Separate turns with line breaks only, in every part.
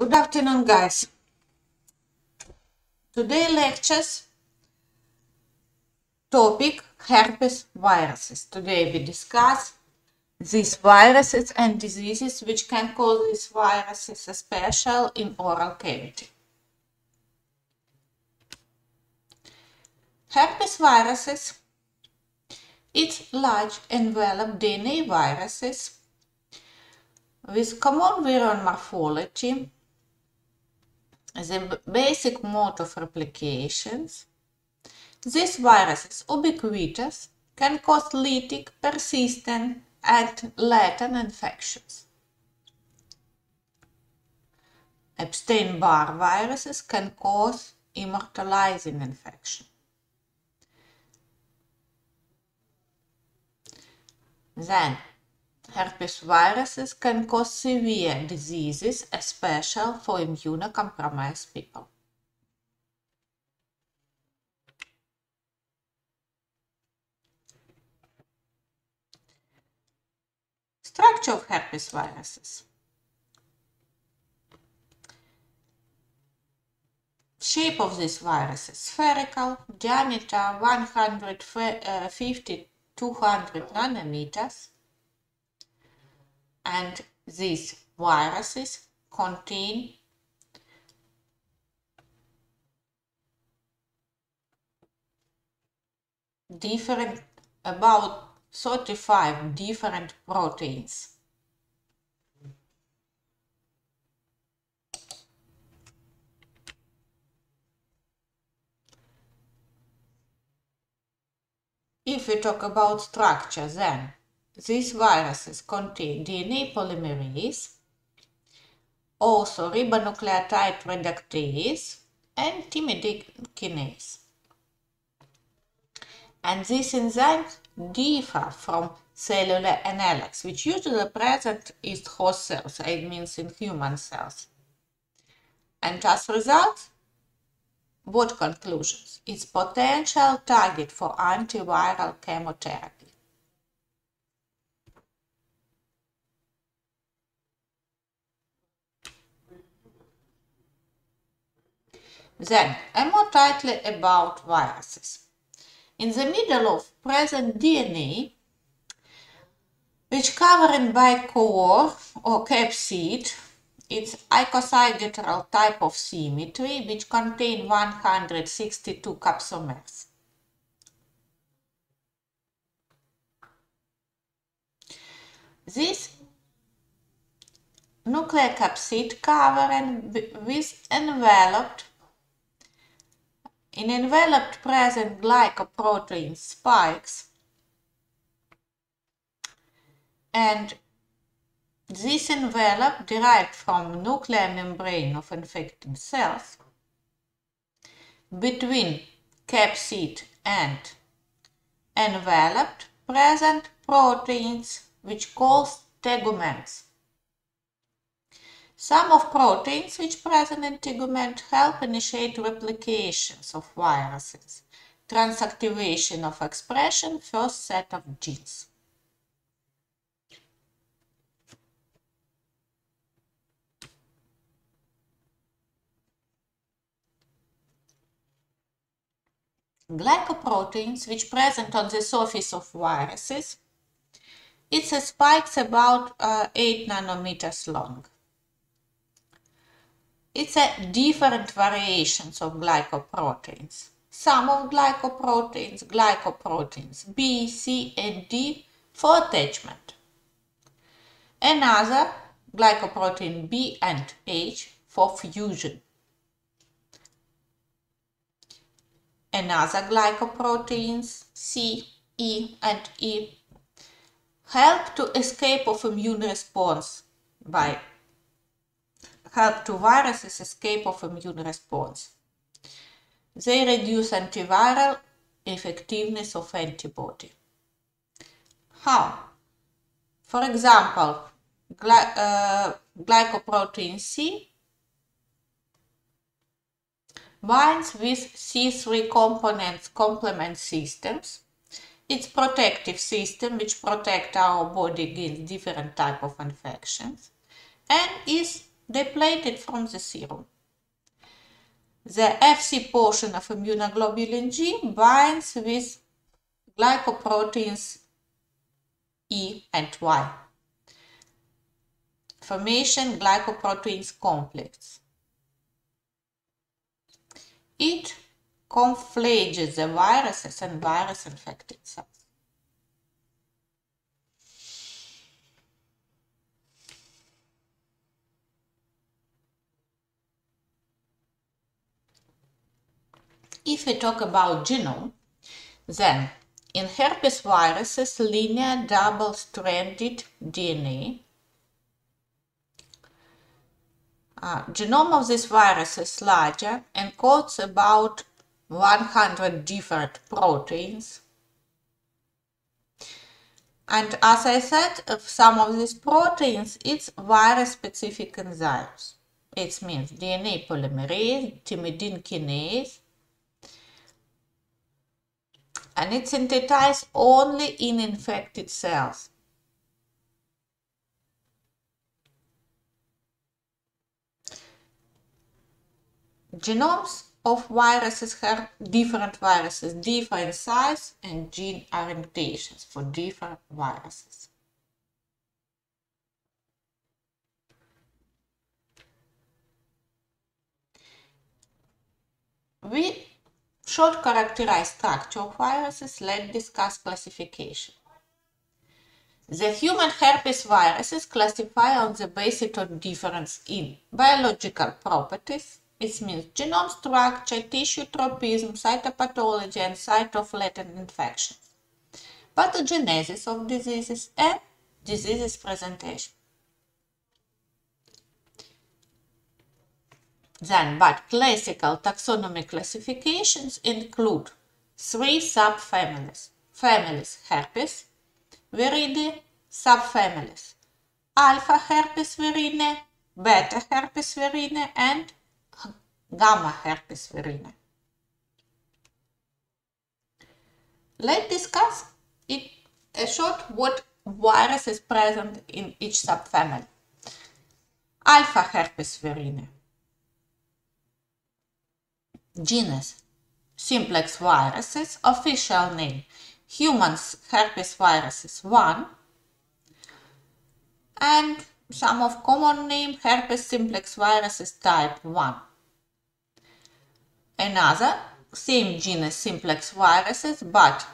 Good afternoon, guys. Today lectures topic herpes viruses. Today we discuss these viruses and diseases which can cause these viruses, especially in oral cavity. Herpes viruses, it's large enveloped DNA viruses with common virion morphology, the basic mode of replications. These viruses, ubiquitous, can cause lytic, persistent, and latent infections. Epstein-Barr viruses can cause immortalizing infection. Then, herpes viruses can cause severe diseases, especially for immunocompromised people. Structure of herpes viruses. Shape of this virus is spherical, diameter 150-200 nanometers, and these viruses contain about 35 different proteins. If we talk about structure, then these viruses contain DNA polymerase, also ribonucleotide reductase, and thymidine kinase. And these enzymes differ from cellular analogs, which usually present in host cells, it means in human cells. And as a result, what conclusions? It's potential target for antiviral chemotherapy. Then, more tightly about viruses. In the middle of present DNA, which covered by core or capsid, it's icosahedral type of symmetry, which contain 162 capsomers. This nucleocapsid covered with enveloped present glycoprotein spikes, and this envelope derived from nuclear membrane of infected cells between capsid and enveloped present proteins which calls teguments. Some of proteins which present in tegument help initiate replications of viruses, transactivation of expression, first set of genes. Glycoproteins which present on the surface of viruses, it's a spikes about 8 nanometers long. It's a different variations of glycoproteins. Some of glycoproteins B, C, and D for attachment. Another glycoprotein B and H for fusion. Another glycoproteins C, E, and E help to escape of immune response help to viruses escape of immune response. They reduce antiviral effectiveness of antibody. How? For example, glycoprotein C binds with C3 components complement systems. It's protective system which protect our body against different type of infections, and is deplated from the serum. The Fc portion of immunoglobulin G binds with glycoproteins E and Y. Formation glycoproteins complex. It camouflages the viruses and virus-infected cells. If we talk about genome, then in herpes viruses, linear double-stranded DNA. Genome of this virus is larger and encodes about 100 different proteins. And as I said, some of these proteins, it's virus-specific enzymes. It means DNA polymerase, thymidine kinase, and it's synthesized only in infected cells. Genomes of viruses have different viruses, differ in size and gene orientations for different viruses. We should characterize structure of viruses. Let's discuss classification. The human herpes viruses classify on the basis of difference in biological properties. It means genome structure, tissue tropism, cytopathology, and site of latent infections, pathogenesis of diseases, and diseases presentation. Then, but classical taxonomy classifications include 3 subfamilies. Families herpes viride, subfamilies alpha herpes virine, beta herpes virine, and gamma herpes virine. Let's discuss it a short what virus is present in each subfamily. Alpha herpes virine. Genus simplex viruses, official name human herpes viruses 1, and some of common name herpes simplex viruses type 1. Another same genus simplex viruses but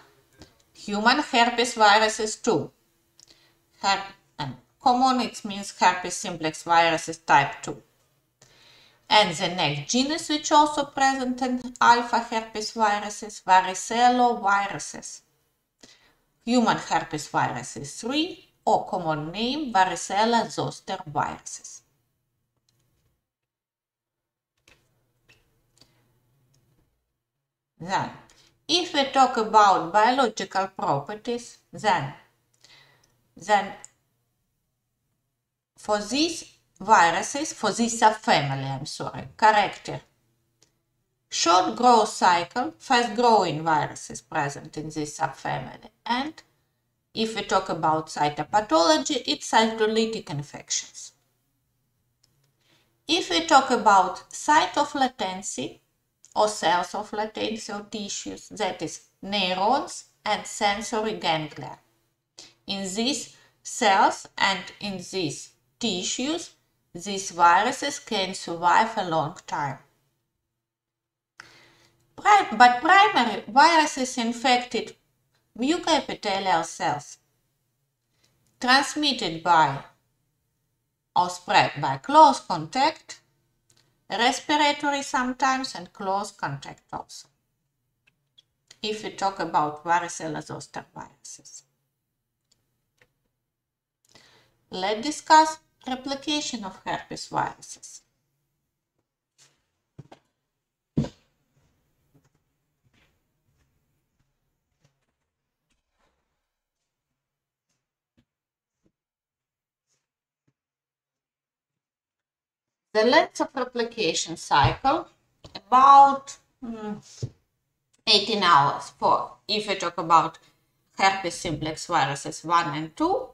human herpes viruses 2. And common it means herpes simplex viruses type 2. And the next genus which also present in alpha herpes viruses, varicella-viruses. Human herpes viruses 3 or common name varicella-zoster viruses. Then, if we talk about biological properties, then for these viruses, for this subfamily, character, short growth cycle, fast growing viruses present in this subfamily. And if we talk about cytopathology, it's cytolytic infections. If we talk about site of latency or cells of latency or tissues, that is neurons and sensory ganglia. In these cells and in these tissues, these viruses can survive a long time. But primary viruses infected mucoepithelial cells, transmitted by or spread by close contact, respiratory sometimes, and close contact also. If we talk about varicella-zoster viruses. Let's discuss replication of herpes viruses. The length of replication cycle about 18 hours for if we talk about herpes simplex viruses 1 and 2,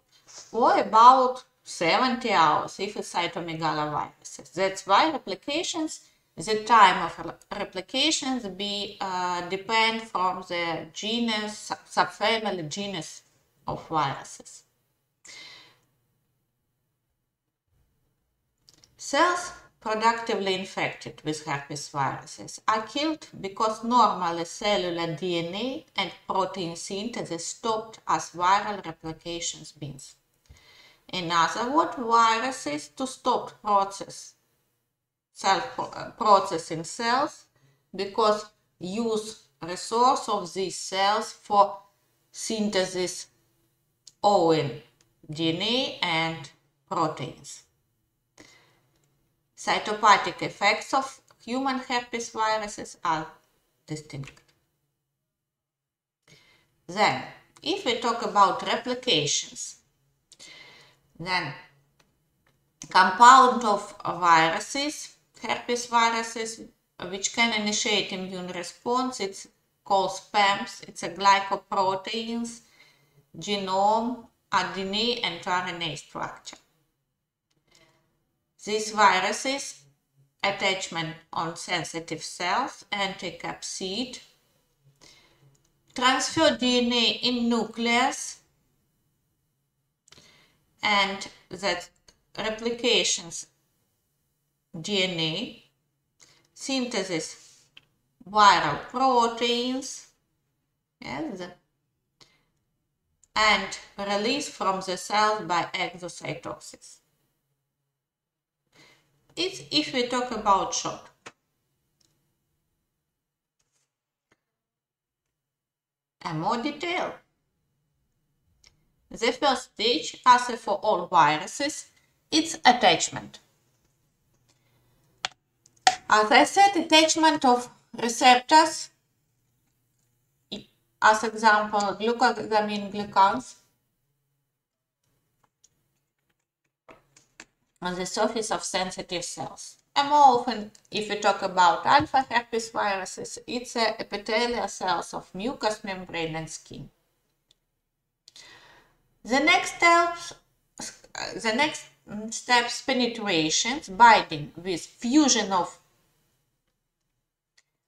or about 70 hours if it's cytomegaloviruses. That's why the time of replications depend from the genus, subfamily genus of viruses. Cells productively infected with herpes viruses are killed because normally cellular DNA and protein synthesis stopped as viral replications begins. In other words, viruses to stop processing cells because use resource of these cells for synthesis owing DNA and proteins. Cytopathic effects of human herpes viruses are distinct. Then, if we talk about replications, then compound of viruses, herpes viruses, which can initiate immune response, it's called SPAMs, it's a glycoproteins, genome, DNA and RNA structure. These viruses, attachment on sensitive cells, anti-capsid, transfer DNA in nucleus, and that replications DNA, synthesis viral proteins, yes, and release from the cells by exocytosis. If we talk about shock, and more detail. The first stage, as for all viruses, it's attachment. As I said, attachment of receptors, as example, glucosamine glycans on the surface of sensitive cells. And more often, if we talk about alpha herpes viruses, it's epithelial cells of mucous membrane and skin. The next steps penetrations, binding with fusion of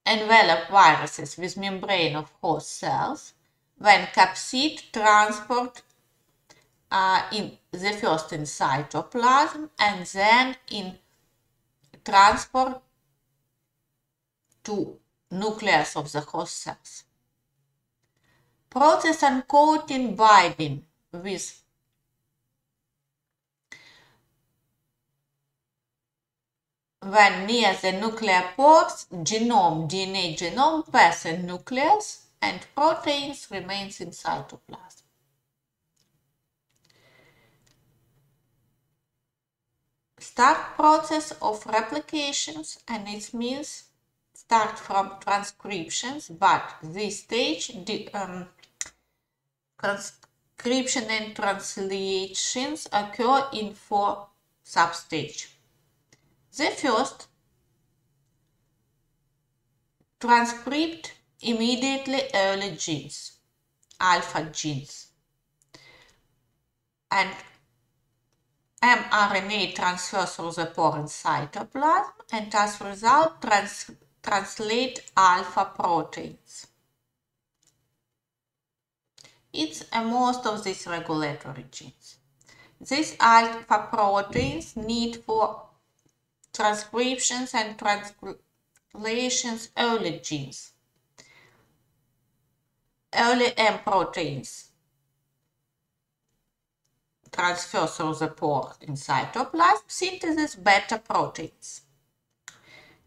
enveloped viruses with membrane of host cells, when capsid transport in the first in cytoplasm and then in transport to nucleus of the host cells. Process uncoating binding with when near the nuclear pores, DNA genome passes nucleus and proteins remains in cytoplasm. Start process of replications, and it means start from transcriptions, but this stage transcription and translations occur in 4 substages. The first, transcript immediately early genes, alpha genes, and mRNA transfers through the pore in cytoplasm and as a result translate alpha proteins. It's most of these regulatory genes. These alpha proteins need for transcriptions and translations early genes. Early M proteins transfer through the pore in cytoplasm, synthesis beta proteins.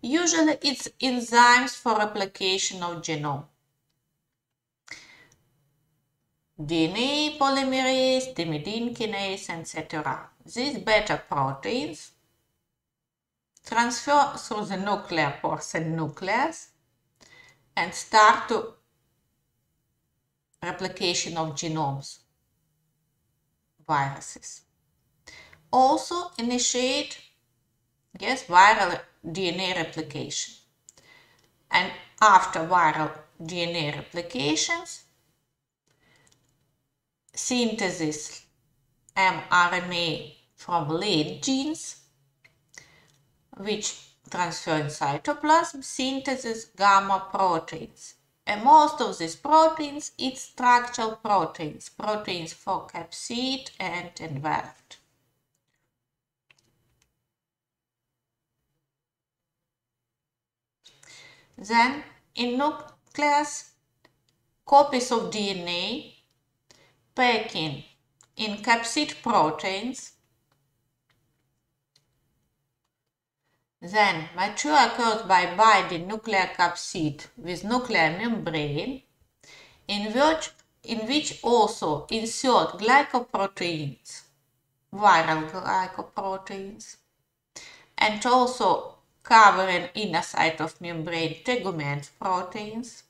Usually it's enzymes for replication of genome. DNA polymerase, thymidine kinase, etc. These beta proteins transfer through the nuclear pores and nucleus and start to replication of genomes. Viruses. Also initiate viral DNA replication. And after viral DNA replications, synthesis mRNA from lead genes, which transfer in cytoplasm, synthesis gamma proteins. And most of these proteins are structural proteins, proteins for capsid and enveloped. Then, in nucleus, copies of DNA packing in capsid proteins, then mature occurs by binding nuclear capsid with nuclear membrane, in which also insert glycoproteins, viral glycoproteins, and also covering inner side of membrane tegument proteins,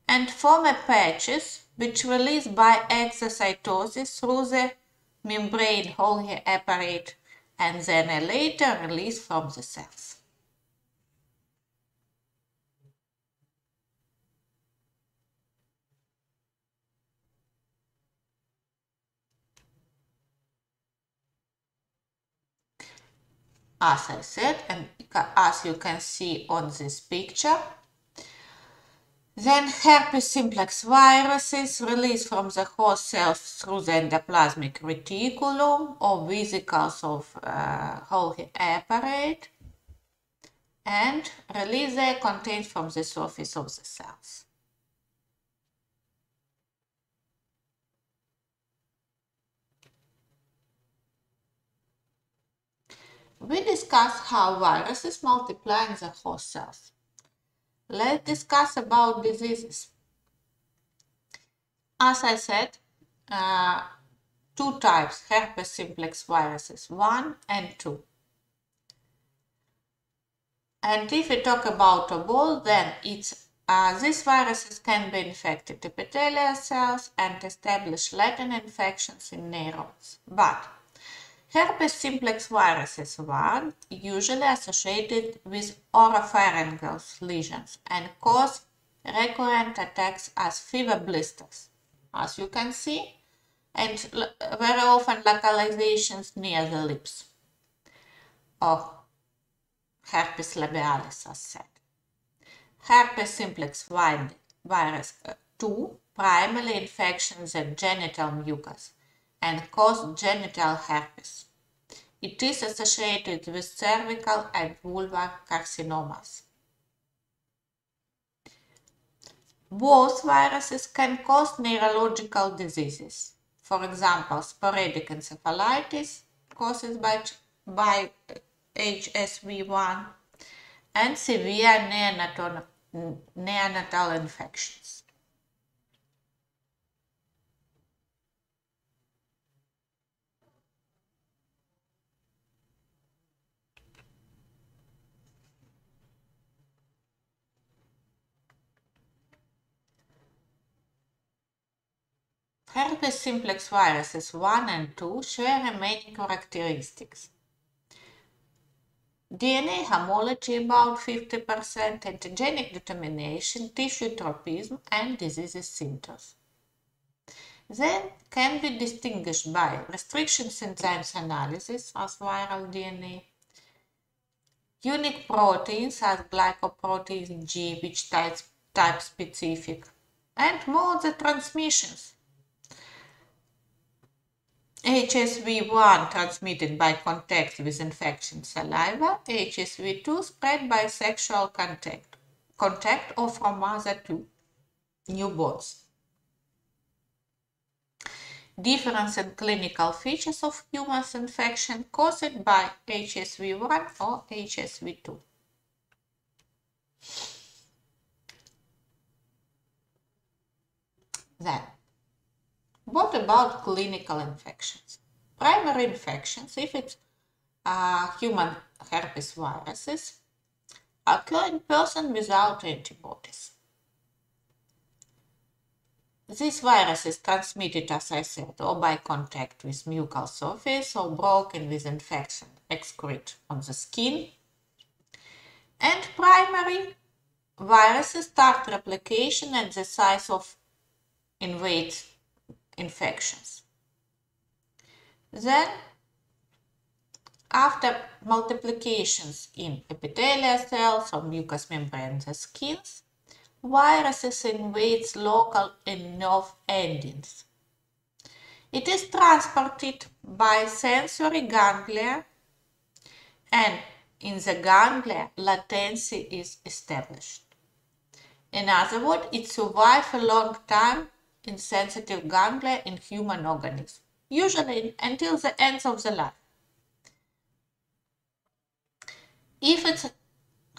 and form a patches which release by exocytosis through the membrane Golgi apparat and then a later release from the cells. As I said, and as you can see on this picture, then herpes simplex viruses release from the host cells through the endoplasmic reticulum or vesicles of Golgi apparat and release their contents from the surface of the cells. We discussed how viruses multiply in the host cells. Let's discuss about diseases. As I said, two types, herpes simplex viruses, 1 and 2. And if we talk about both, then it's these viruses can be infected epithelial cells and establish latent infections in neurons. But herpes simplex viruses 1 usually associated with oropharyngeal lesions and cause recurrent attacks as fever blisters, as you can see, and very often localizations near the lips, or herpes labialis as said. Herpes simplex virus 2 primarily infections the genital mucus and cause genital herpes. It is associated with cervical and vulvar carcinomas. Both viruses can cause neurological diseases. For example, sporadic encephalitis caused by HSV1 and severe neonatal infections. Herpes simplex viruses 1 and 2 share remaining characteristics. DNA homology about 50%, antigenic determination, tissue tropism, and disease symptoms. They can be distinguished by restrictions enzymes analysis as viral DNA, unique proteins as glycoprotein G, which type specific, and more the transmissions. HSV1 transmitted by contact with infected saliva, HSV2 spread by sexual contact or from mother to newborns. Difference in clinical features of human infection caused by HSV1 or HSV2. Then, what about clinical infections? Primary infections, if it's human herpes viruses, occur in persons without antibodies. This virus is transmitted, as I said, or by contact with mucal surface or broken with infection excrete on the skin. And primary viruses start replication at the size of invade infections. Then after multiplications in epithelial cells or mucous membranes and skins, viruses invade local and nerve endings. It is transported by sensory ganglia, and in the ganglia, latency is established. In other words, it survives a long time in sensitive ganglia in human organisms, usually until the end of the life. If it's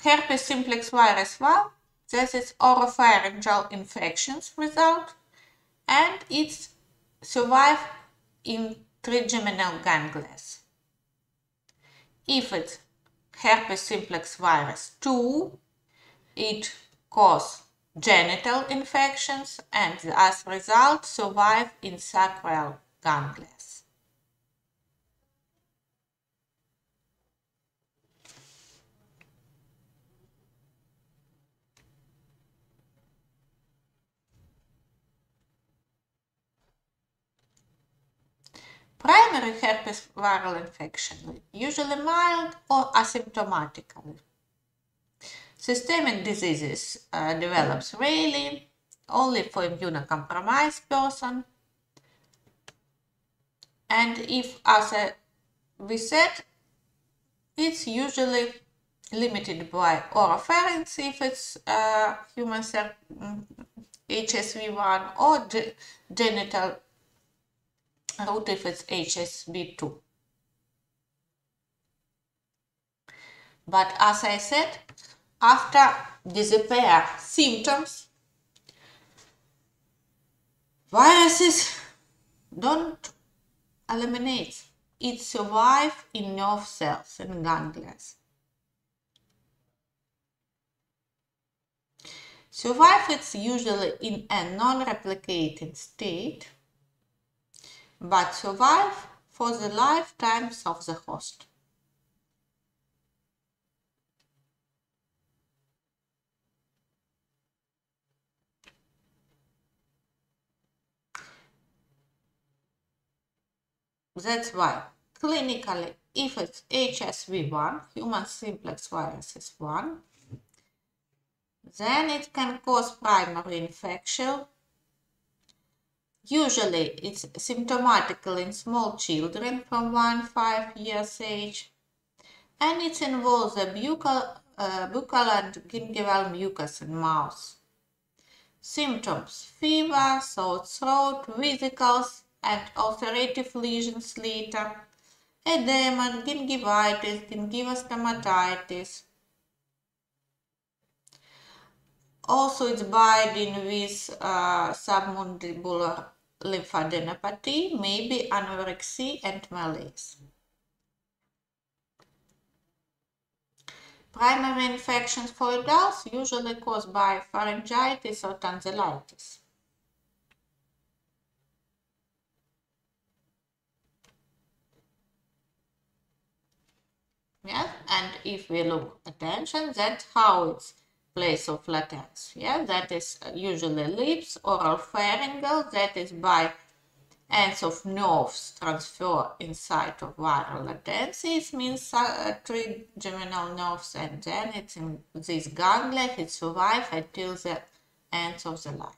herpes simplex virus 1, this is oropharyngeal infections result, and it survives in trigeminal ganglia. If it's herpes simplex virus 2, it causes genital infections and as a result survive in sacral ganglia. Primary herpes viral infection, usually mild or asymptomatically. Systemic diseases develops rarely, only for immunocompromised person. And if, as we said, it's usually limited by oropharynx if it's human HSV1 or genital route if it's HSV2. But as I said, after disappear symptoms, viruses don't eliminate. It survives in nerve cells and ganglia. Survive it's usually in a non-replicating state, but survive for the lifetimes of the host. That's why, clinically, if it's HSV1, human simplex virus 1, then it can cause primary infection. Usually, it's symptomatical in small children from 1-5 years age, and it involves the buccal and gingival mucus in mouth. Symptoms: fever, sore throat, vesicles, and ulcerative lesions later, edema, gingivitis, gingivostomatitis. Also, it's binding with submandibular lymphadenopathy, maybe anorexia and malaise. Primary infections for adults usually caused by pharyngitis or tonsillitis. Yeah, and if we look attention, that's how it's place of latency. Yeah, that is usually lips, oral pharyngeal, that is by ends of nerves transfer inside of viral latency. It means trigeminal nerves, and then it's in this ganglia, it survives until the end of the life.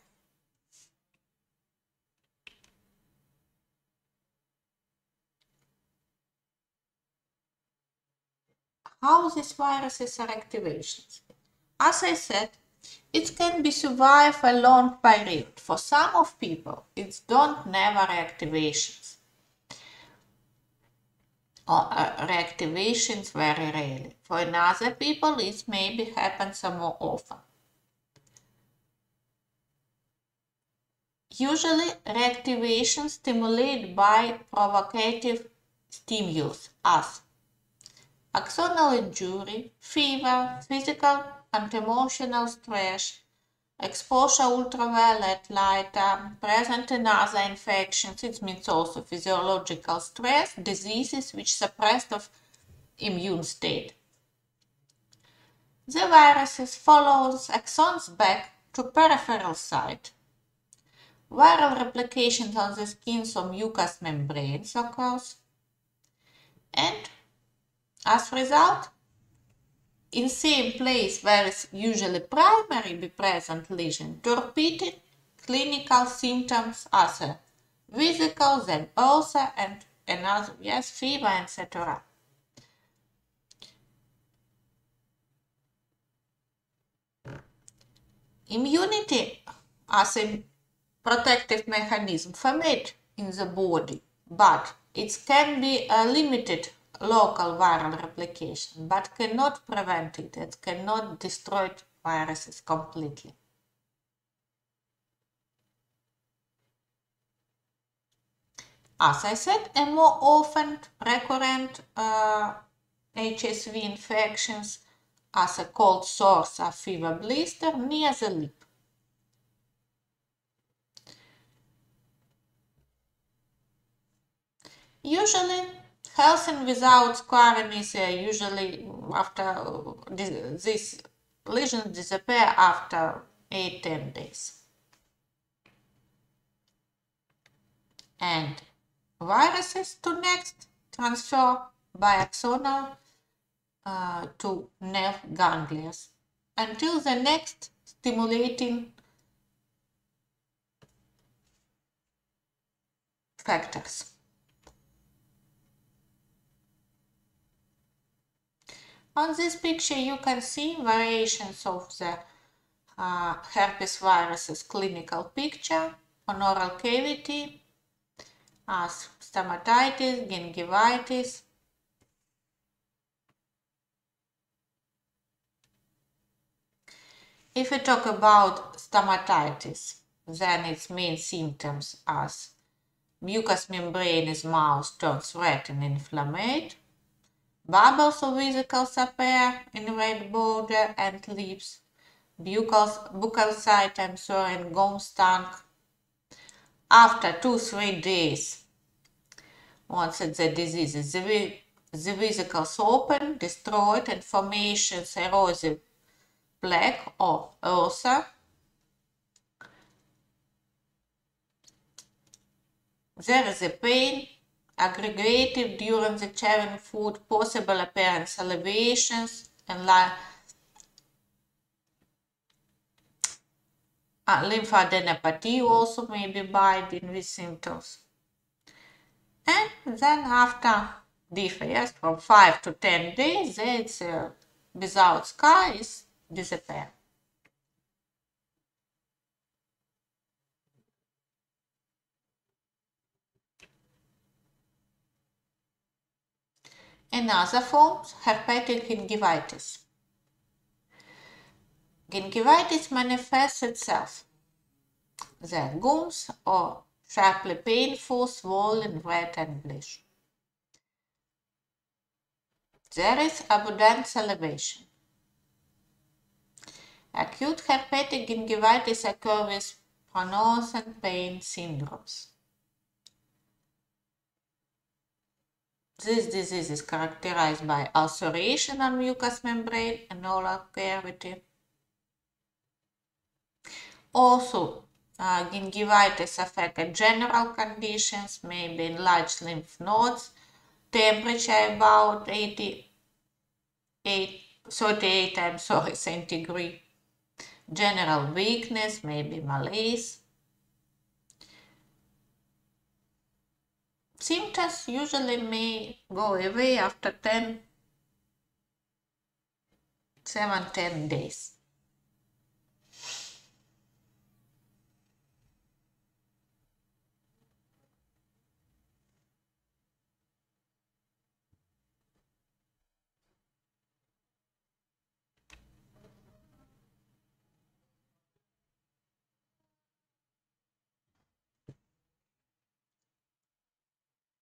How these viruses are activations? As I said, it can be survive a long period. For some of people, it's don't never reactivations. Or reactivations very rarely. For another people, it maybe happens more often. Usually, reactivation stimulated by provocative stimulus as axonal injury, fever, physical and emotional stress, exposure ultraviolet light, present in other infections. It means also physiological stress, diseases which suppress the immune state. The viruses follows axons back to peripheral site. Viral replications on the skin or mucous membranes occurs, and As a result, in same place where is usually primary be present lesion, to repeated clinical symptoms as a vesicle, then ulcer, and another, yes, fever, etc. Immunity as a protective mechanism formed in the body, but it can be a limited local viral replication, but cannot prevent it. It cannot destroy viruses completely. As I said, a more often recurrent HSV infections as a cold sores or fever blister near the lip. Usually, health and without scarring is usually after these lesions disappear after 8-10 days. And viruses to next transfer by axonal to nerve ganglia until the next stimulating factors. On this picture you can see variations of the herpes viruses clinical picture on oral cavity as stomatitis, gingivitis. If we talk about stomatitis, then its main symptoms as mucous membrane in mouth turns red and inflamed, bubbles or vesicles appear in red border and lips, buccal site and gum stunk. After 2-3 days, onset the disease, the vesicles open, destroyed, and formations erosive plaque or ulcer. There is a pain aggregated during the chewing food, possible apparent salivations, and lymphadenopathy also may be binding with symptoms. And then after differs from 5 to 10 days, it's without scar is disappear. Another form, herpetic gingivitis. Gingivitis manifests itself. The gums or sharply painful, swollen, red and bluish. There is abundant salivation. Acute herpetic gingivitis occurs with pronounced pain syndromes. This disease is characterized by ulceration on mucous membrane and oral cavity. Also, gingivitis affects general conditions, maybe enlarged lymph nodes, temperature about 38 centigrade, general weakness, maybe malaise. Symptoms usually may go away after 7-10 days.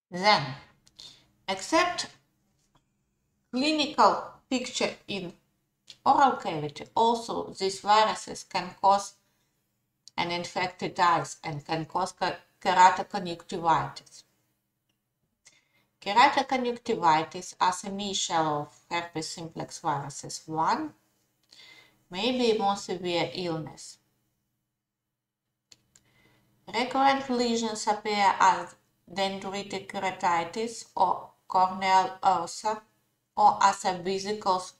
Then, except clinical picture in oral cavity, also these viruses can cause an infected eyes and can cause keratoconjunctivitis. Keratoconjunctivitis, as initial of herpes simplex viruses 1, may be more severe illness. Recurrent lesions appear as dendritic keratitis or corneal ulcer or as a vesicles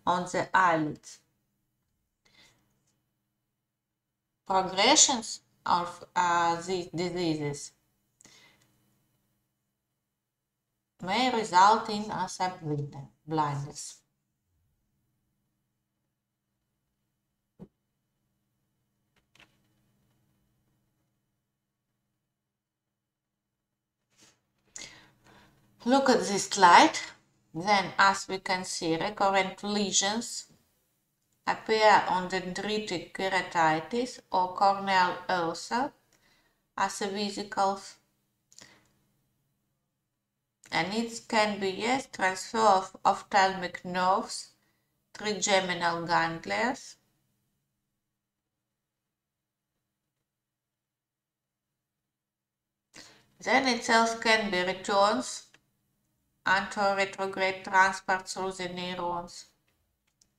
on the eyelids. Progressions of these diseases may result in blindness. Look at this slide. Then, as we can see, recurrent lesions appear on dendritic keratitis or corneal ulcer as a vesicles, and it can be, yes, transfer of ophthalmic nerves, trigeminal ganglia, then itself can be returns anteroretrograde transport through the neurons.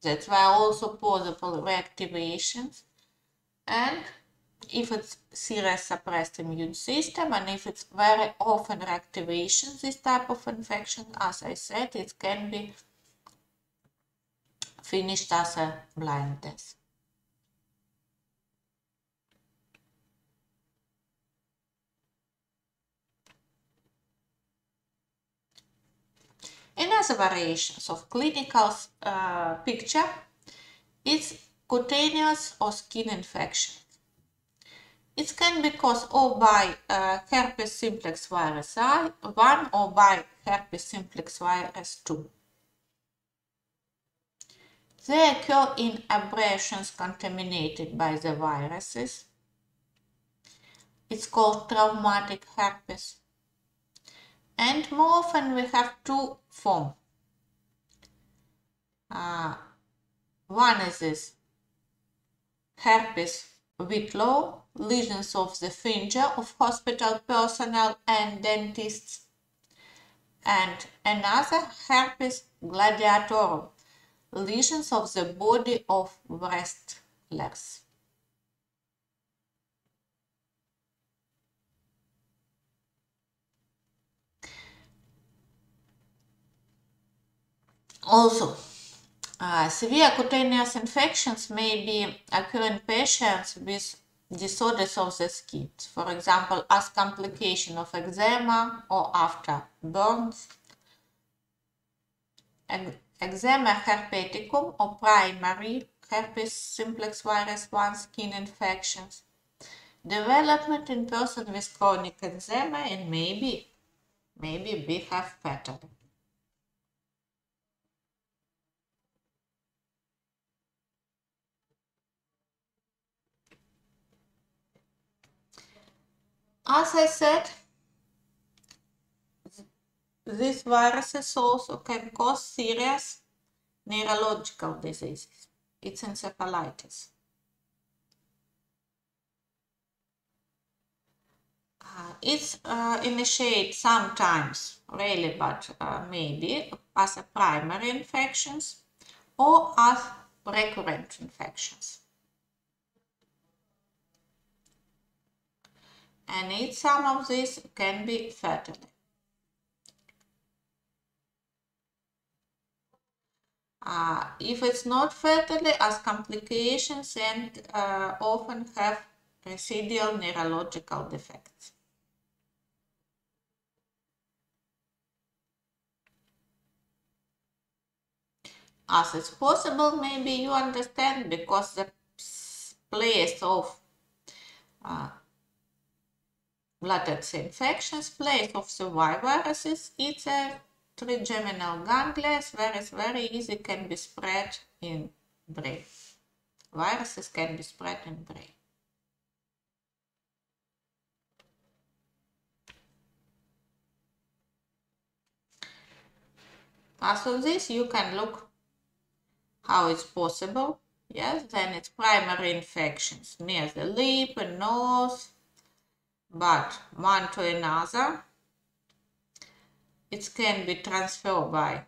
That's why also possible reactivations, and if it's serious suppressed immune system, and if it's very often reactivation, this type of infection, as I said, it can be finished as a blindness. Another variations of clinical picture is cutaneous or skin infection. It can be caused or by herpes simplex virus 1 or by herpes simplex virus 2. They occur in abrasions contaminated by the viruses. It's called traumatic herpes. And more often we have two forms. One is this herpes Whitlow, lesions of the finger of hospital personnel and dentists, and another herpes gladiatorum, lesions of the body of wrestlers. Also, severe cutaneous infections may be occur in patients with disorders of the skin, for example, as complication of eczema or after burns. Eczema herpeticum or primary herpes simplex virus 1 skin infections. Development in person with chronic eczema and maybe we have fatal. As I said, these viruses also can cause serious neurological diseases. It's encephalitis. It's initiated sometimes, rarely, but maybe as a primary infections or as recurrent infections. And some of these can be fatal. If it's not fatally, as complications and often have residual neurological defects. As it's possible, maybe you understand, because the place of latent infections, place of the Y viruses, it's a trigeminal ganglia, where it's very easy can be spread in brain. Viruses can be spread in brain. As of this, you can look how it's possible. Yes, then it's primary infections near the lip and nose, but one to another. It can be transferred by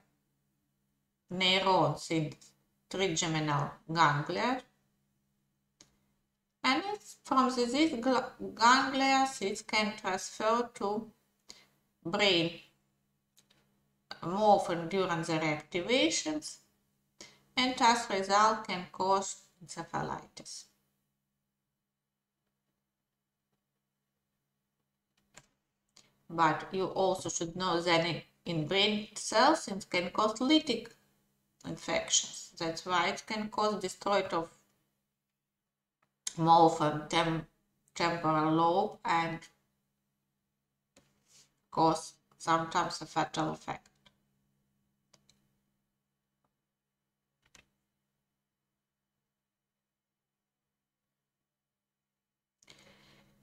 neurons in trigeminal ganglia, and it's from these ganglia it can transfer to brain more often during the reactivations, and as a result can cause encephalitis. But you also should know that in brain cells it can cause lytic infections. That's why it can cause destroyed of more often temporal lobe and cause sometimes a fatal effect.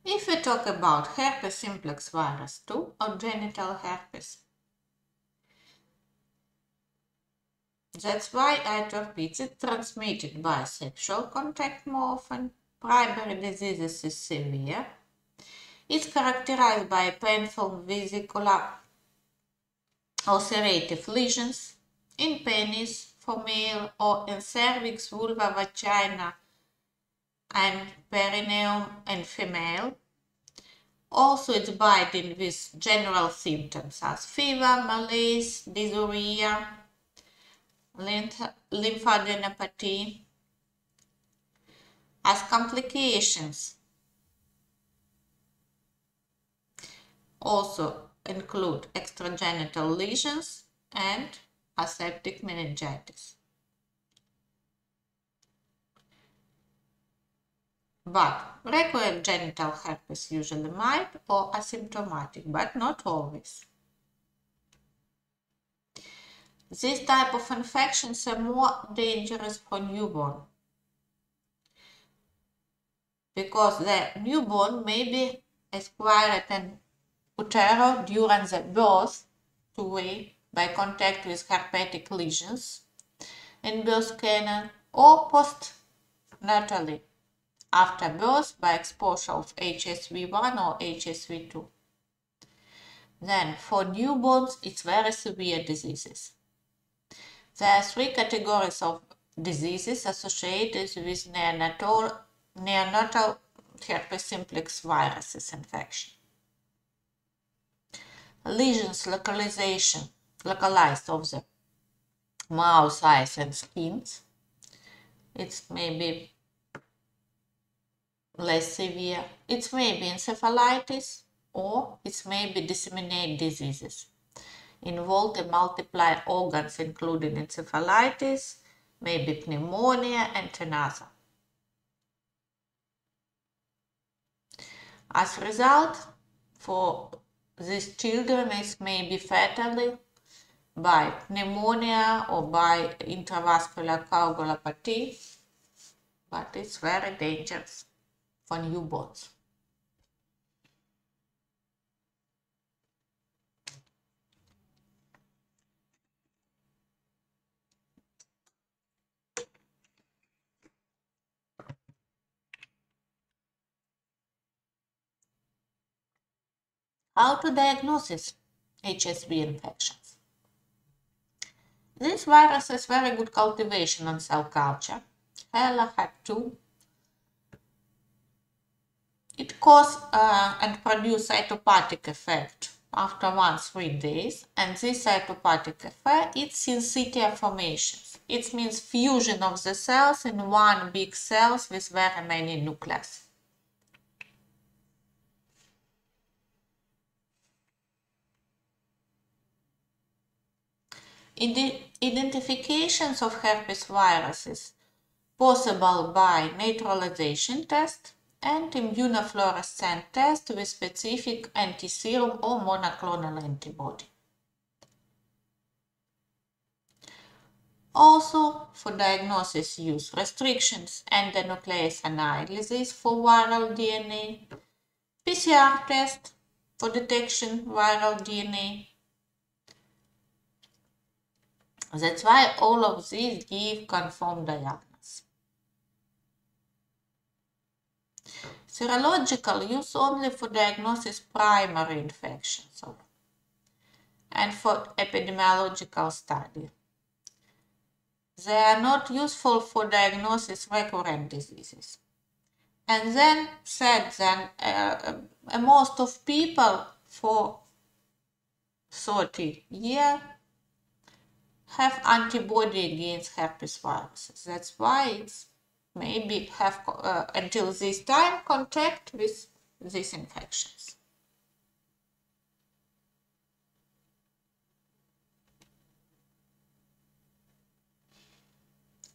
If we talk about herpes simplex virus 2 or genital herpes, that's why HRPs is transmitted by sexual contact more often. Primary disease is severe. It's characterized by painful vesicular ulcerative lesions in penis for male or in cervix, vulva, vagina, and perineum in female. Also, it's biting with general symptoms as fever, malaise, dysuria, lymphadenopathy. As complications, also include extragenital lesions and aseptic meningitis. But recurrent genital herpes usually mild or asymptomatic, but not always. This type of infections are more dangerous for newborn because the newborn may be acquired an utero during the birth two-way by contact with herpetic lesions in birth canal or postnatally after birth by exposure of HSV1 or HSV2. Then for newborns, it's very severe diseases. There are three categories of diseases associated with neonatal herpes simplex viruses infection. Lesions localized of the mouth, eyes and skins. It may be less severe. It may be encephalitis or it may be disseminated diseases. Involved in multiple organs including encephalitis, maybe pneumonia and another. As a result, for these children, it may be fatally by pneumonia or by intravascular coagulopathy, but it's very dangerous for newborns. How to diagnose HSV infections? This virus has very good cultivation on cell culture. HeLa HEP2. It causes and produces cytopathic effect after 1-3 days, and this cytopathic effect is syncytia formations. It means fusion of the cells in one big cells with very many nuclei. Identifications of herpes viruses possible by neutralization test and immunofluorescence test with specific antiserum or monoclonal antibody. Also, for diagnosis use restrictions endonuclease analysis for viral DNA, PCR test for detection viral DNA. That's why all of these give confirmed diagnosis. Serological use only for diagnosis primary infections and for epidemiological study. They are not useful for diagnosis recurrent diseases. And then said that most of people for 30 years have antibody against herpes viruses. That's why it's maybe have until this time contact with these infections.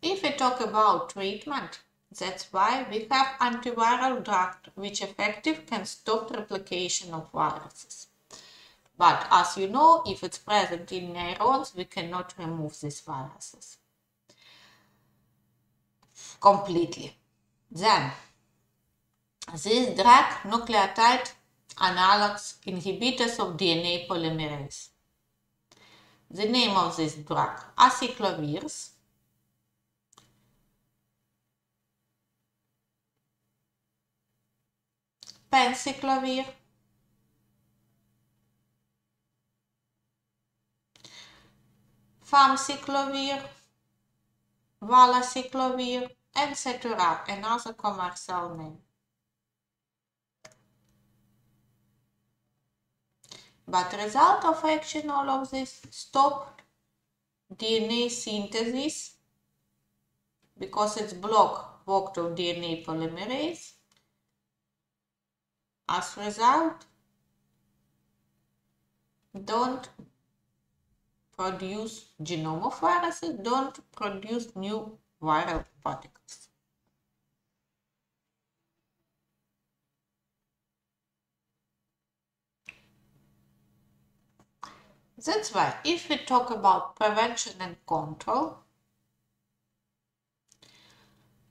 If we talk about treatment, that's why we have antiviral drug which effective can stop replication of viruses. But as you know, if it's present in neurons, we cannot remove these viruses completely. Then, these drug nucleotide analogs inhibitors of DNA polymerase. The name of this drug, acyclovirs, penciclovir, famciclovir, valacyclovir, and ceturar, another commercial name. But result of action all of this stopped DNA synthesis because it's blocked work of DNA polymerase. As a result, don't produce genome of viruses, don't produce new viral particles. That's why if we talk about prevention and control,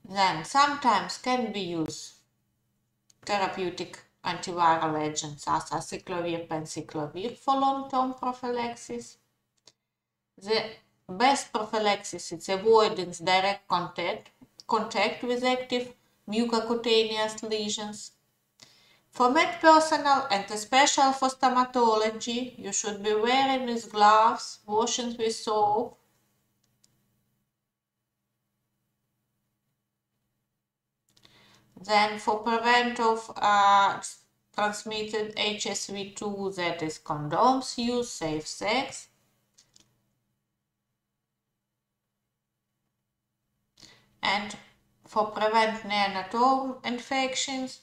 then sometimes can be used therapeutic antiviral agents as acyclovir, penciclovir for long-term prophylaxis. The best prophylaxis is avoidance direct contact with active mucocutaneous lesions. For med personnel and especially for stomatology, you should be wearing with gloves, washing with soap. Then for prevent of transmitted HSV2, that is condoms use, safe sex. And for prevent neonatal infections,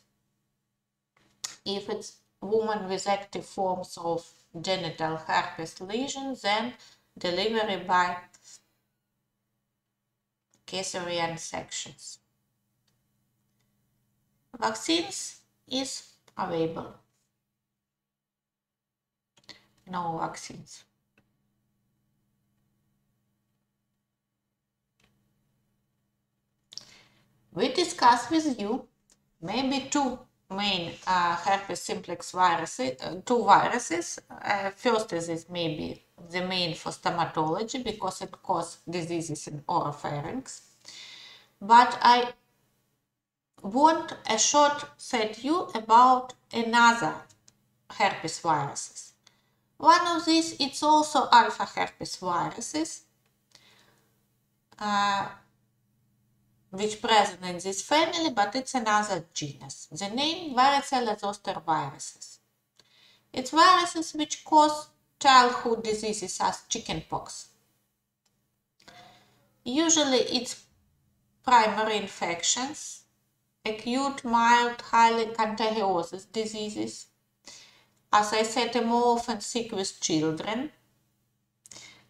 if it's woman with active forms of genital herpes lesions, then delivery by cesarean sections. Vaccines is available. No vaccines. We discuss with you maybe two main herpes simplex viruses, two viruses. First is maybe the main for stomatology because it causes diseases in oropharynx. But I want a short set you about another herpes viruses. One of these, it's also alpha herpes viruses, which present in this family, but it's another genus. The name varicella zoster viruses. It's viruses which cause childhood diseases as chickenpox. Usually it's primary infections, acute, mild, highly contagious diseases. As I said, more often sick with children,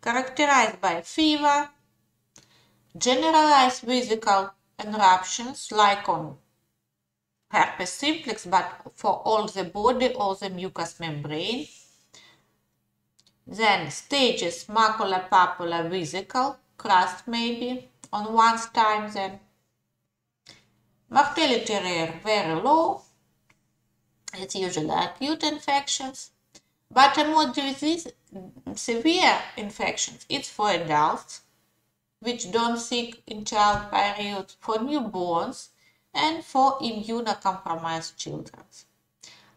characterized by fever, generalized physical eruptions like on herpes simplex, but for all the body or the mucous membrane. Then stages macula, papilla, vesicle, crust maybe on one's time then. Mortality rate very low. It's usually acute infections, but a more severe infections, it's for adults, which don't sick in child period, for newborns, and for immunocompromised children.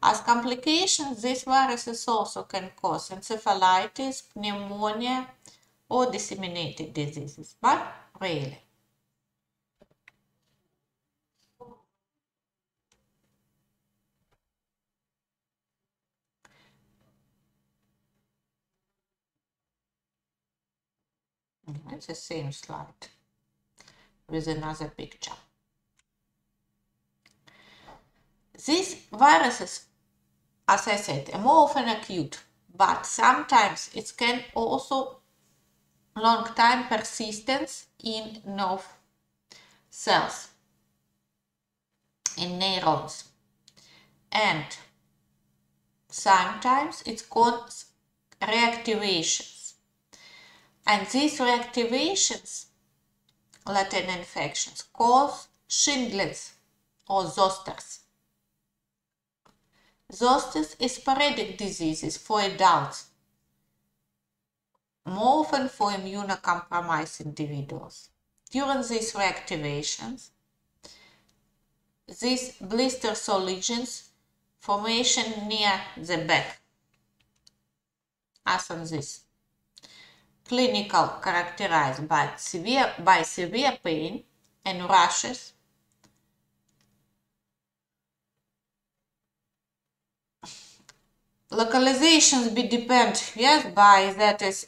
As complications, these viruses also can cause encephalitis, pneumonia, or disseminated diseases, but rarely. It's the same slide with another picture. These viruses, as I said, are more often acute, but sometimes it can also long time persistence in nerve cells, in neurons, and sometimes it causes reactivations, and these reactivations, latent infections, cause Schindler's or Zoster's. Zoster's is sporadic diseases for adults, more often for immunocompromised individuals. During these reactivations, these blisters or lesions formation near the back, as on this. Clinical characterized by severe pain and rashes, localizations be depend, yes, by that is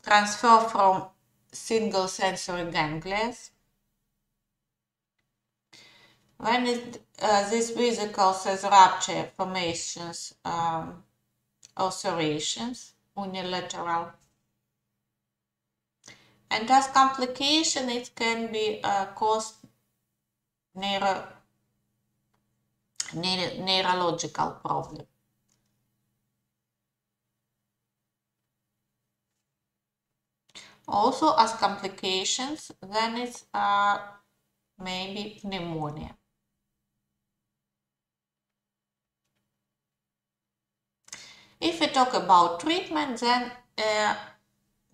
transfer from single sensory ganglia. When this vesicles has rupture formations, ulcerations, unilateral. And as complication, it can be caused neurological problem. Also, as complications, then it's maybe pneumonia. If we talk about treatment, then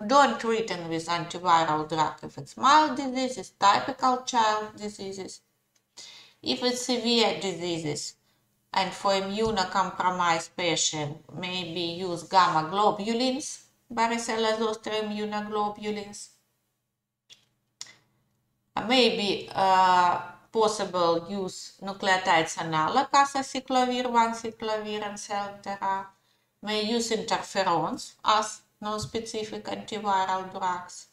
don't treat it with antiviral drug if it's mild diseases, typical child diseases. If it's severe diseases and for immunocompromised patient, maybe use gamma globulins, varicella zoster immunoglobulins. Maybe possible use nucleotides analog as acyclovir 1, cyclovir, and Celtera. May use interferons as non-specific antiviral drugs.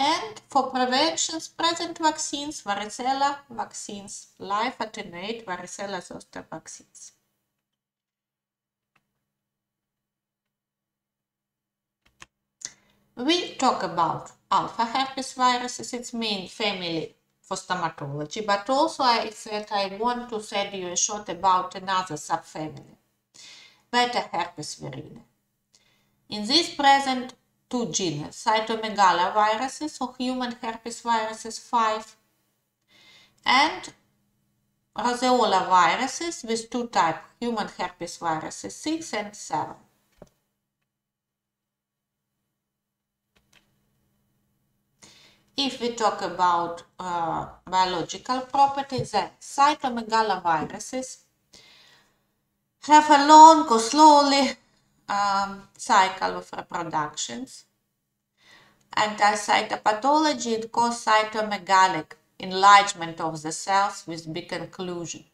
And for preventions, present vaccines, varicella vaccines, live attenuate varicella zoster vaccines. We talk about alpha herpes viruses, its main family for stomatology, but also I said I want to say you a short about another subfamily, beta herpes viride. In this present two genes, cytomegaloviruses or human herpes viruses 5 and roseola viruses with two types, human herpes viruses 6 and 7. If we talk about biological properties, then cytomegaloviruses have a long or slowly cycle of reproductions. And as cytopathology, it causes cytomegalic enlargement of the cells with big inclusion.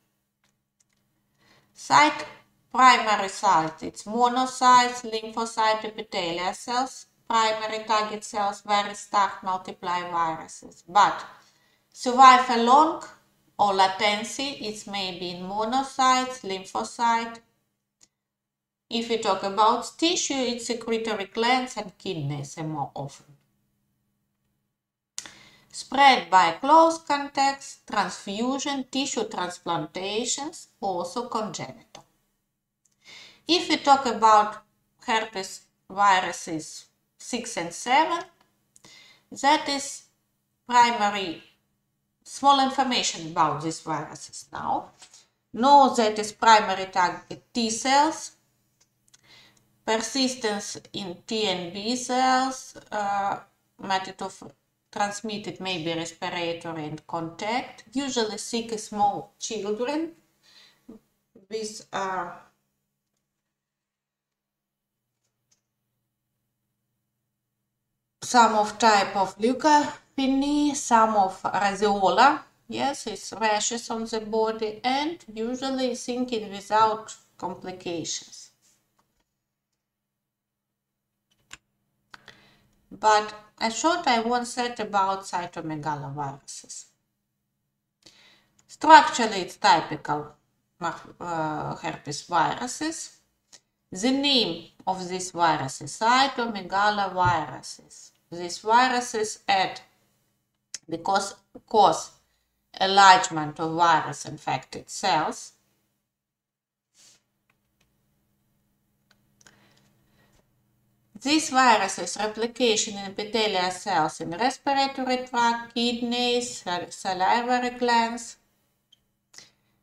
Primary site, it's monocytes, lymphocyte, epithelial cells. Primary target cells where it start multiply viruses, but survive a long or latency, it's maybe in monocytes, lymphocyte. If we talk about tissue, it's secretory glands and kidneys more often. Spread by close contacts, transfusion, tissue transplantations, also congenital. If we talk about herpes viruses 6 and 7, that is primary small information about these viruses now. Know that is primary target T cells, persistence in T and B cells, method of transmitted may be respiratory and contact, usually sick small children with some of type of leukopenia, some of roseola, yes, it's rashes on the body, and usually thinking without complications. but a short I once said about cytomegaloviruses. Structurally, it's typical herpes viruses. The name of these viruses, cytomegaloviruses. These viruses add because cause enlargement of virus-infected cells. These viruses replication in epithelial cells in respiratory tract, kidneys, salivary glands,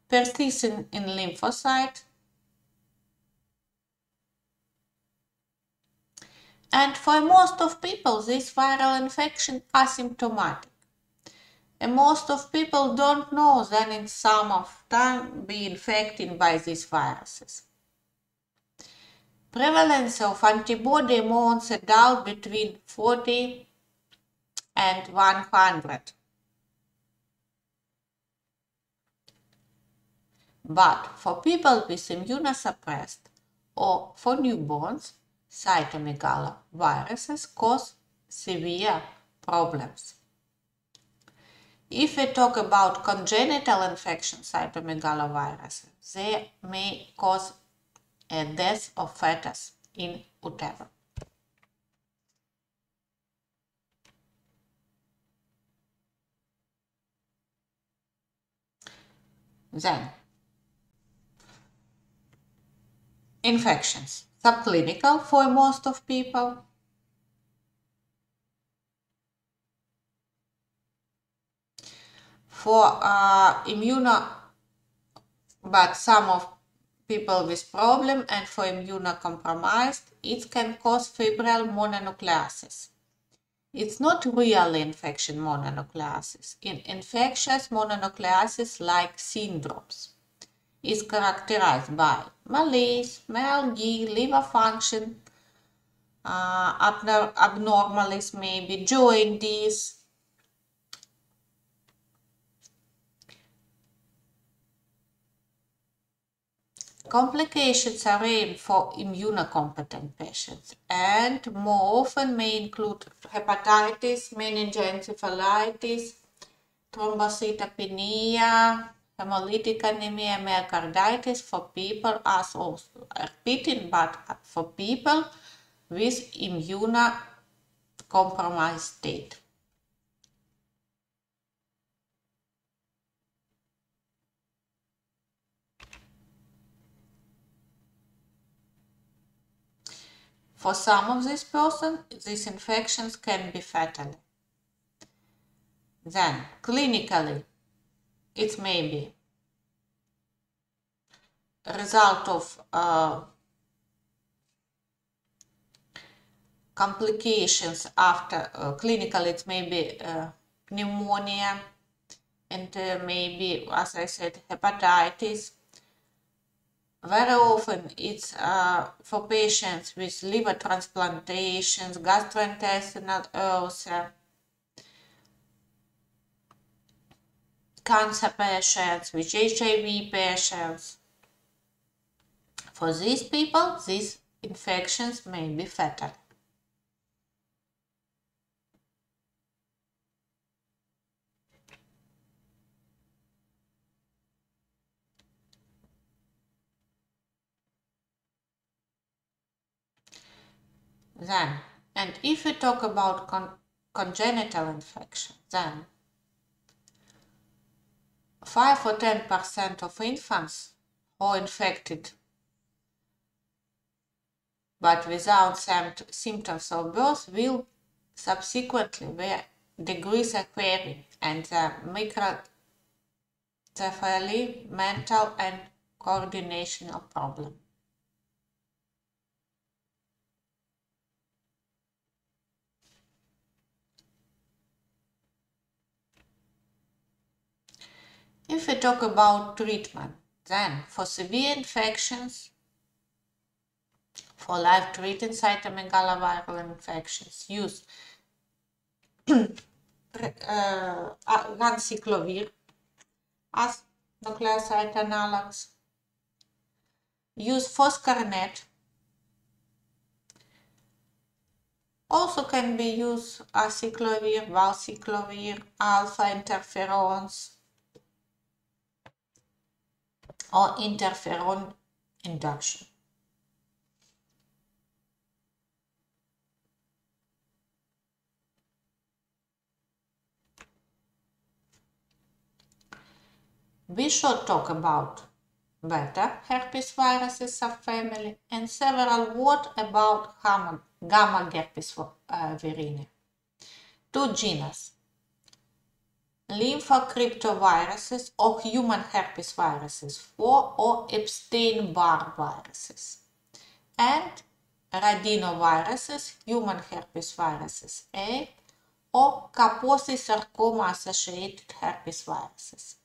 persist in lymphocyte, and for most of people this viral infection asymptomatic. And most of people don't know that in some of time be infected by these viruses. Prevalence of antibody amongst adults between 40 and 100. But for people with immunosuppressed or for newborns, cytomegaloviruses cause severe problems. If we talk about congenital infection cytomegaloviruses, they may cause a death of fetus in utero. Then, infections, subclinical for most of people. For but some of people with problem and for immunocompromised, it can cause febrile mononucleasis. It's not really infection mononucleasis. In infectious mononucleasis-like syndromes is characterized by malaise, myalgia, liver function, abnormalities, maybe jaundice, complications are rare for immunocompetent patients and more often may include hepatitis, meningoencephalitis, thrombocytopenia, hemolytic anemia, myocarditis for people as also repeating, but for people with immunocompromised state. For some of these persons, these infections can be fatal. Then, clinically, it may be a result of complications after clinical, it may be pneumonia and maybe, as I said, hepatitis. Very often it's for patients with liver transplantations, gastrointestinal ulcer, cancer patients, with HIV patients. For these people, these infections may be fatal. Then, and if we talk about congenital infection, then 5 or 10% of infants who are infected but without symptoms of birth will subsequently, where degrees are varying, and the microcephaly, mental and coordinational problem. If we talk about treatment, then for severe infections, for life-threatening cytomegaloviral infections, use acyclovir as nucleoside analogs, use foscarnet, Also can be used acyclovir, valciclovir, alpha interferons, or interferon induction. We should talk about beta herpes viruses subfamily and several words about gamma herpes viridae. Two genus, lymphocryptoviruses or human herpes viruses 4 or Epstein-Barr viruses, and rhinoviruses, human herpes viruses 8 or Kaposi sarcoma-associated herpes viruses.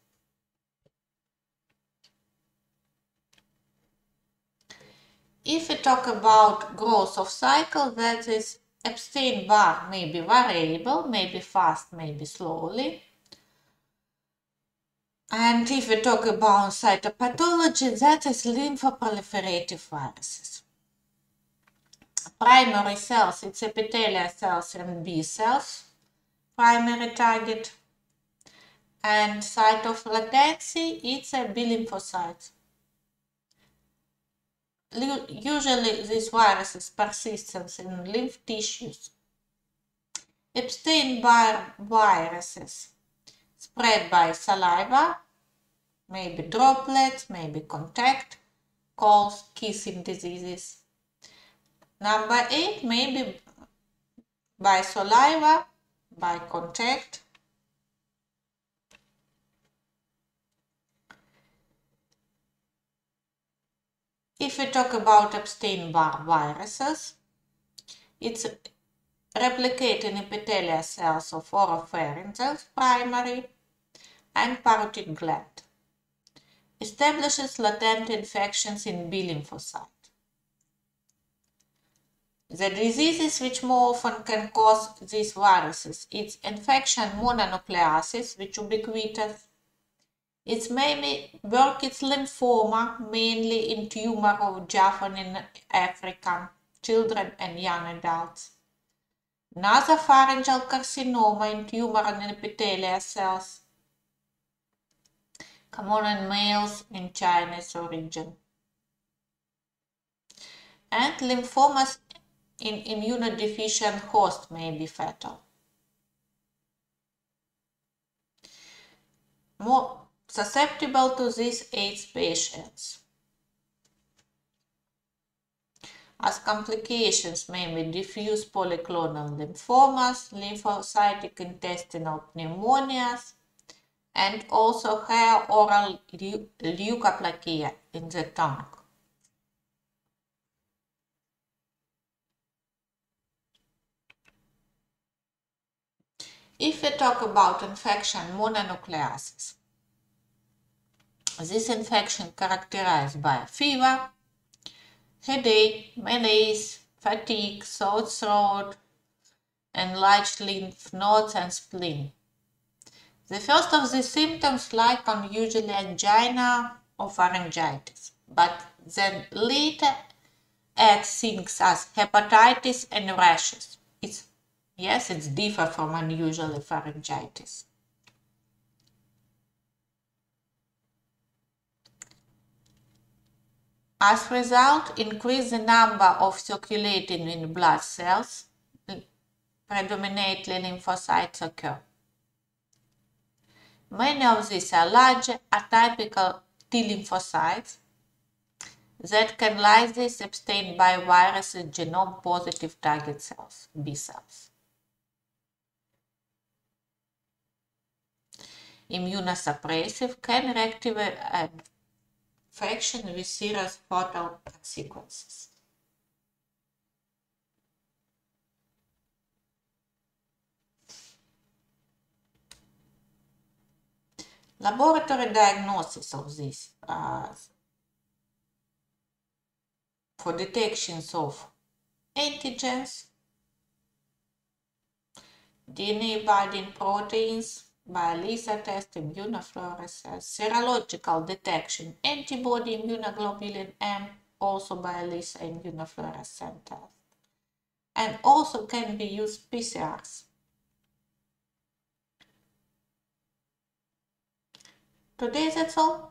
If we talk about growth of cycle, that is, Epstein-Barr may be variable, maybe fast, maybe slowly. And if we talk about cytopathology, that is lymphoproliferative viruses. Primary cells, it's epithelial cells and B cells, primary target. And site of latency, it's a B lymphocyte. Usually these viruses persist in lymph tissues. Epstein-Barr viruses spread by saliva, maybe droplets, maybe contact, called kissing diseases. Number 8, maybe by saliva, by contact. If we talk about Epstein-Barr viruses, it's replicate in epithelial cells of oropharyngeal primary and parotid gland. Establishes latent infections in B lymphocyte. The diseases which more often can cause these viruses, it's infection mononucleases, which ubiquitous. It's maybe Burkitt's lymphoma, mainly in tumor of Japan in African children and young adults. Nasopharyngeal carcinoma in tumor and epithelial cells, common in males in Chinese origin. And lymphomas in immunodeficient host may be fatal. More susceptible to these AIDS patients. As complications may be diffuse polyclonal lymphomas, lymphocytic intestinal pneumonias, and also hair oral leukoplakia in the tongue. If we talk about infection mononucleases, this infection characterized by fever, headache, malaise, fatigue, sore throat, enlarged lymph nodes and spleen. The first of these symptoms like unusually angina or pharyngitis, but then later add things as hepatitis and rashes. It's different from unusual pharyngitis. As a result, increase the number of circulating in blood cells, predominantly lymphocytes occur. Many of these are large atypical T lymphocytes that can lyse Epstein-Barr virus genome positive target cells, B cells. Immunosuppressive can reactivate infection with serious fatal consequences. Laboratory diagnosis of this for detections of antigens, DNA binding proteins, by ELISA test, immunofluorescence, serological detection, antibody immunoglobulin M, also by ELISA immunofluorescence test, and also can be used PCRs. Today that's all.